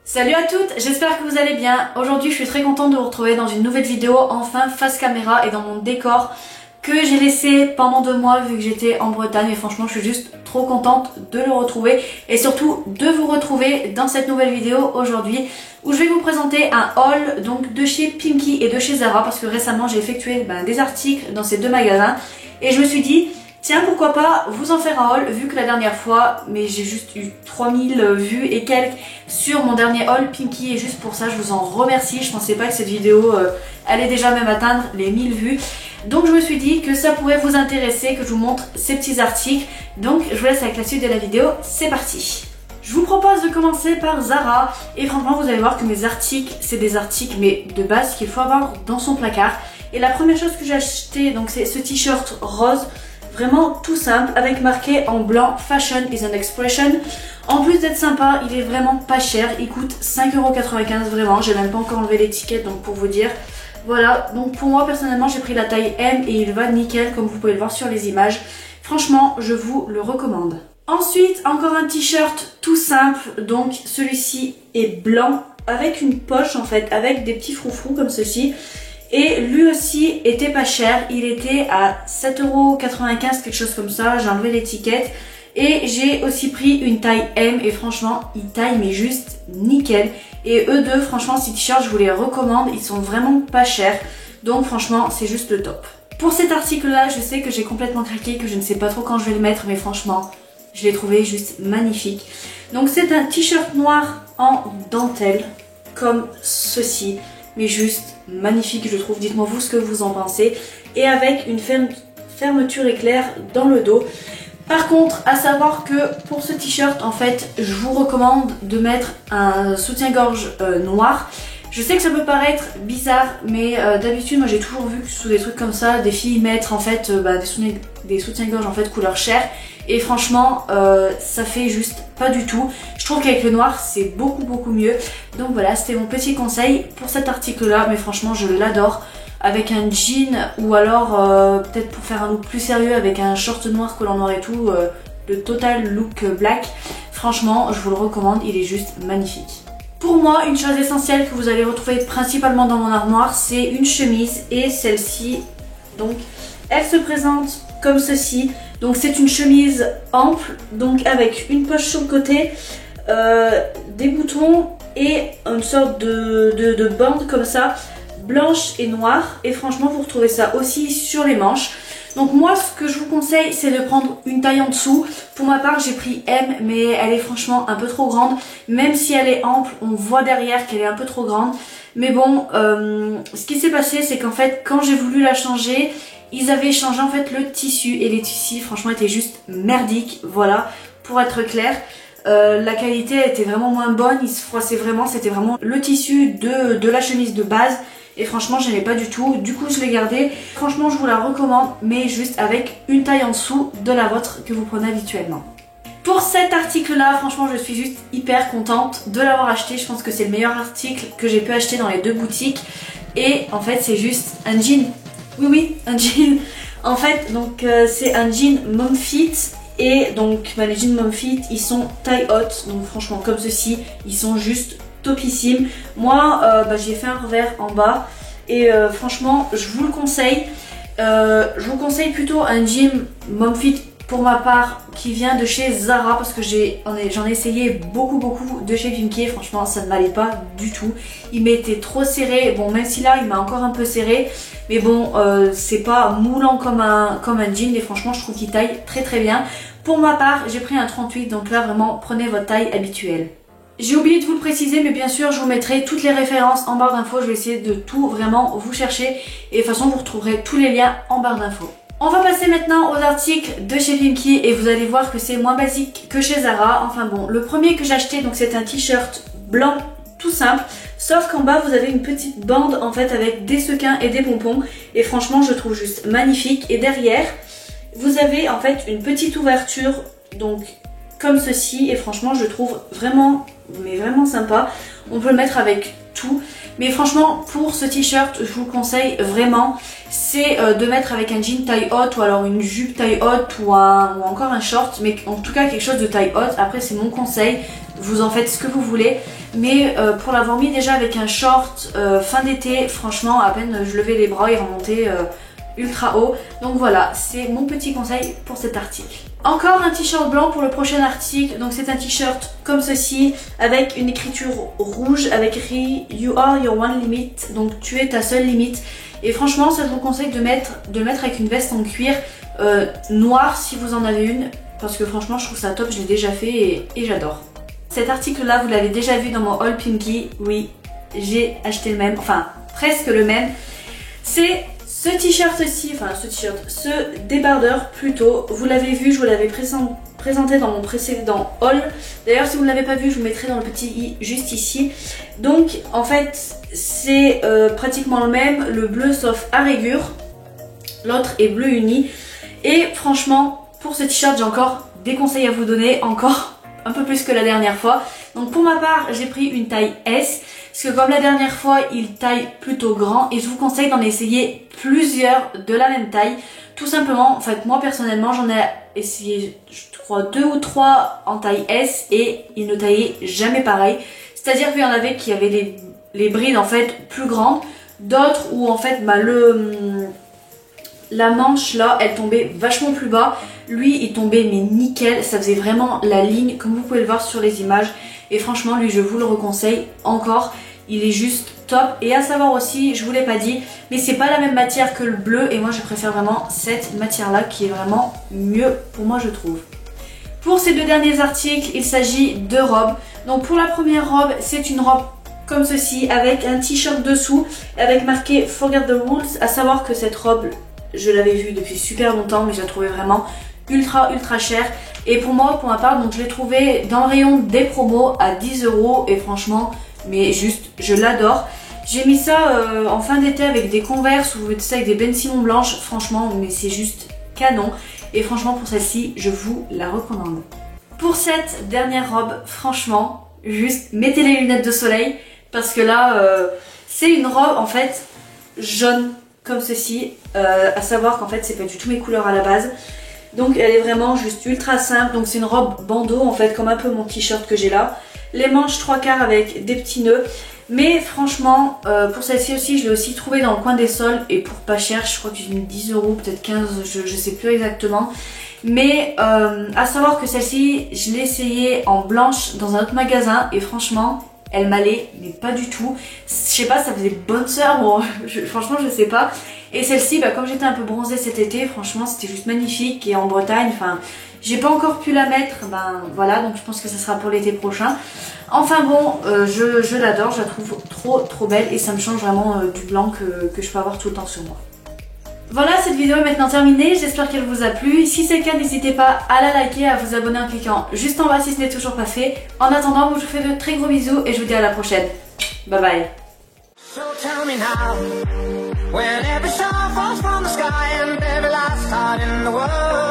Salut à toutes, j'espère que vous allez bien. Aujourd'hui je suis très contente de vous retrouver dans une nouvelle vidéo, enfin face caméra et dans mon décor que j'ai laissé pendant 2 mois vu que j'étais en Bretagne, et franchement je suis juste trop contente de le retrouver et surtout de vous retrouver dans cette nouvelle vidéo aujourd'hui où je vais vous présenter un haul donc de chez Pimkie et de chez Zara, parce que récemment j'ai effectué des articles dans ces deux magasins et je me suis dit tiens, pourquoi pas vous en faire un haul, vu que la dernière fois, mais j'ai juste eu 3000 vues et quelques sur mon dernier haul Pimkie, et juste pour ça je vous en remercie. Je pensais pas que cette vidéo allait déjà même atteindre les 1000 vues. Donc je me suis dit que ça pourrait vous intéresser, que je vous montre ces petits articles. Donc je vous laisse avec la suite de la vidéo, c'est parti. Je vous propose de commencer par Zara, et franchement vous allez voir que mes articles, c'est des articles mais de base qu'il faut avoir dans son placard. Et la première chose que j'ai acheté, donc c'est ce t-shirt rose. Vraiment tout simple, avec marqué en blanc Fashion is an expression. En plus d'être sympa, il est vraiment pas cher. Il coûte 5,95 €, vraiment. J'ai même pas encore enlevé l'étiquette, donc pour vous dire. Voilà, donc pour moi personnellement j'ai pris la taille M et il va nickel comme vous pouvez le voir sur les images. Franchement, je vous le recommande. Ensuite, encore un t-shirt tout simple. Donc celui-ci est blanc avec une poche en fait, avec des petits froufrous comme ceci. Et lui aussi était pas cher, il était à 7,95 €, quelque chose comme ça, j'ai enlevé l'étiquette. Et j'ai aussi pris une taille M et franchement, il taille mais juste nickel. Et eux deux, franchement, ces t-shirts, je vous les recommande, ils sont vraiment pas chers. Donc franchement, c'est juste le top. Pour cet article-là, je sais que j'ai complètement craqué, que je ne sais pas trop quand je vais le mettre, mais franchement, je l'ai trouvé juste magnifique. Donc c'est un t-shirt noir en dentelle, comme ceci. Mais juste magnifique je trouve, dites-moi vous ce que vous en pensez, et avec une fermeture éclair dans le dos. Par contre, à savoir que pour ce t-shirt en fait je vous recommande de mettre un soutien-gorge noir. Je sais que ça peut paraître bizarre, mais d'habitude moi j'ai toujours vu que sous des trucs comme ça des filles mettent en fait des soutiens-gorge en fait couleur chair, et franchement ça fait juste pas du tout. Je trouve qu'avec le noir c'est beaucoup mieux. Donc voilà, c'était mon petit conseil pour cet article là, mais franchement je l'adore. Avec un jean ou alors peut-être pour faire un look plus sérieux avec un short noir, collant noir et tout, le total look black. Franchement je vous le recommande, il est juste magnifique. Pour moi, une chose essentielle que vous allez retrouver principalement dans mon armoire, c'est une chemise, et celle-ci, donc elle se présente comme ceci. Donc c'est une chemise ample, donc avec une poche sur le côté, des boutons et une sorte de bande comme ça, blanche et noire, et franchement vous retrouvez ça aussi sur les manches. Donc moi ce que je vous conseille c'est de prendre une taille en dessous. Pour ma part j'ai pris M, mais elle est franchement un peu trop grande. Même si elle est ample, on voit derrière qu'elle est un peu trop grande. Mais bon, ce qui s'est passé c'est qu'en fait quand j'ai voulu la changer, ils avaient changé en fait le tissu, et les tissus franchement étaient juste merdiques, voilà, pour être clair. La qualité était vraiment moins bonne, il se froissait vraiment, c'était vraiment le tissu de la chemise de base. Et franchement je n'aimais pas du tout, du coup je l'ai gardée. Franchement je vous la recommande, mais juste avec une taille en dessous de la vôtre que vous prenez habituellement. Pour cet article là, franchement je suis juste hyper contente de l'avoir acheté. Je pense que c'est le meilleur article que j'ai pu acheter dans les deux boutiques. Et en fait c'est juste un jean. Oui, un jean. En fait donc c'est un jean mom fit. Et donc les jeans mom fit ils sont taille haute, donc franchement comme ceci, ils sont juste topissime. Moi j'ai fait un revers en bas, et franchement je vous le conseille. Je vous conseille plutôt un jean mom fit pour ma part qui vient de chez Zara, parce que j'en ai essayé beaucoup de chez Pimkie, franchement ça ne m'allait pas du tout. Il m'était trop serré, bon même si là il m'a encore un peu serré, mais bon c'est pas moulant comme un jean, et franchement je trouve qu'il taille très bien. Pour ma part j'ai pris un 38, donc là vraiment prenez votre taille habituelle. J'ai oublié de vous le préciser, mais bien sûr je vous mettrai toutes les références en barre d'infos. Je vais essayer de tout vraiment vous chercher, et de toute façon vous retrouverez tous les liens en barre d'infos. On va passer maintenant aux articles de chez Pimkie, et vous allez voir que c'est moins basique que chez Zara. Enfin bon, le premier que j'ai acheté donc c'est un t-shirt blanc tout simple, sauf qu'en bas vous avez une petite bande en fait avec des sequins et des pompons, et franchement je trouve juste magnifique. Et derrière vous avez en fait une petite ouverture donc comme ceci, et franchement je trouve vraiment sympa. On peut le mettre avec tout, mais franchement pour ce t-shirt je vous conseille vraiment, c'est de mettre avec un jean taille haute, ou alors une jupe taille haute, ou encore un short, mais en tout cas quelque chose de taille haute. Après c'est mon conseil, vous en faites ce que vous voulez, mais pour l'avoir mis déjà avec un short fin d'été, franchement à peine je levais les bras, il remontait ultra haut. Donc voilà, c'est mon petit conseil pour cet article. Encore un t-shirt blanc pour le prochain article. Donc c'est un t-shirt comme ceci avec une écriture rouge avec écrit You are your one limit, donc tu es ta seule limite. Et franchement ça je vous conseille de le mettre avec une veste en cuir noire si vous en avez une, parce que franchement je trouve ça top, je l'ai déjà fait et j'adore. Cet article là vous l'avez déjà vu dans mon haul Pinky, oui j'ai acheté le même, enfin presque le même. C'est ce t-shirt-ci, ce débardeur plutôt, vous l'avez vu, je vous l'avais présenté dans mon précédent haul. D'ailleurs si vous ne l'avez pas vu, je vous mettrai dans le petit i juste ici. Donc en fait c'est pratiquement le même, le bleu sauf à rayures, l'autre est bleu uni. Et franchement pour ce t-shirt j'ai encore des conseils à vous donner, encore un peu plus que la dernière fois. Donc pour ma part j'ai pris une taille S, parce que comme la dernière fois il taille plutôt grand et je vous conseille d'en essayer plusieurs de la même taille. Tout simplement, en fait moi personnellement j'en ai essayé je crois 2 ou 3 en taille S et ils ne taillaient jamais pareil. C'est à dire qu'il y en avait qui avaient les brides en fait plus grandes, d'autres où en fait bah, la manche là elle tombait vachement plus bas. Lui il tombait mais nickel, ça faisait vraiment la ligne comme vous pouvez le voir sur les images. Et franchement lui je vous le reconseille encore, il est juste top. Et à savoir aussi, je vous l'ai pas dit, mais c'est pas la même matière que le bleu et moi je préfère vraiment cette matière là qui est vraiment mieux pour moi je trouve. Pour ces deux derniers articles il s'agit de robes. Donc pour la première robe c'est une robe comme ceci avec un t-shirt dessous avec marqué Forget the Rules. À savoir que cette robe je l'avais vue depuis super longtemps mais je la trouvais vraiment ultra chère. Et pour moi, pour ma part, donc je l'ai trouvé dans le rayon des promos à 10 € et franchement, mais juste, je l'adore. J'ai mis ça en fin d'été avec des Converse ou ça avec des Ben Simon blanches, franchement, mais c'est juste canon. Et franchement, pour celle-ci, je vous la recommande. Pour cette dernière robe, franchement, juste mettez les lunettes de soleil parce que là, c'est une robe en fait jaune comme ceci, à savoir qu'en fait, c'est pas du tout mes couleurs à la base. Donc elle est vraiment juste ultra simple, donc c'est une robe bandeau en fait comme un peu mon t-shirt que j'ai là. Les manches 3/4 avec des petits nœuds. Mais franchement pour celle-ci aussi je l'ai aussi trouvée dans le coin des soldes et pour pas cher, je crois que j'ai mis 10 €, peut-être 15, je sais plus exactement. Mais à savoir que celle-ci je l'ai essayée en blanche dans un autre magasin et franchement elle m'allait mais pas du tout. Je sais pas, ça faisait bonne sœur, bon, franchement je sais pas. Et celle-ci, bah, comme j'étais un peu bronzée cet été, franchement c'était juste magnifique. Et en Bretagne, enfin j'ai pas encore pu la mettre, ben voilà, donc je pense que ça sera pour l'été prochain. Enfin bon, je l'adore, je la trouve trop belle et ça me change vraiment du blanc que je peux avoir tout le temps sur moi. Voilà, cette vidéo est maintenant terminée, j'espère qu'elle vous a plu. Si c'est le cas, n'hésitez pas à la liker, à vous abonner en cliquant juste en bas si ce n'est toujours pas fait. En attendant, je vous fais de très gros bisous et je vous dis à la prochaine. Bye bye. So tell me now, when every star falls from the sky and every last heart in the world